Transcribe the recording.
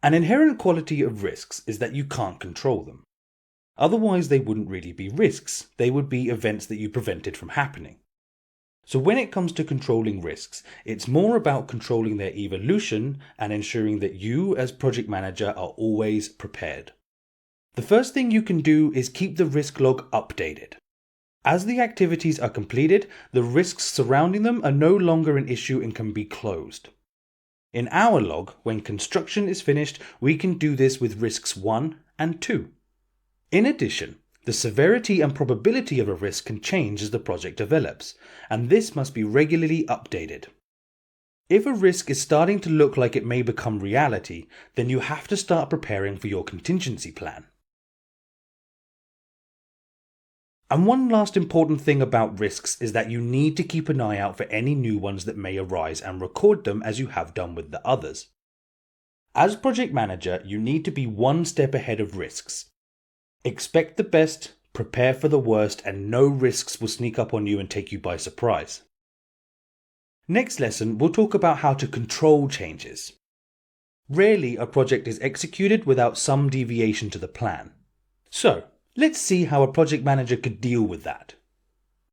An inherent quality of risks is that you can't control them. Otherwise, they wouldn't really be risks, they would be events that you prevented from happening. So when it comes to controlling risks, it's more about controlling their evolution and ensuring that you as project manager are always prepared. The first thing you can do is keep the risk log updated. As the activities are completed, the risks surrounding them are no longer an issue and can be closed. In our log, when construction is finished, we can do this with risks 1 and 2. In addition, the severity and probability of a risk can change as the project develops, and this must be regularly updated. If a risk is starting to look like it may become reality, then you have to start preparing for your contingency plan. And one last important thing about risks is that you need to keep an eye out for any new ones that may arise and record them as you have done with the others. As project manager, you need to be one step ahead of risks. Expect the best, prepare for the worst, and no risks will sneak up on you and take you by surprise. Next lesson, we'll talk about how to control changes. Rarely a project is executed without some deviation to the plan. So, let's see how a project manager could deal with that.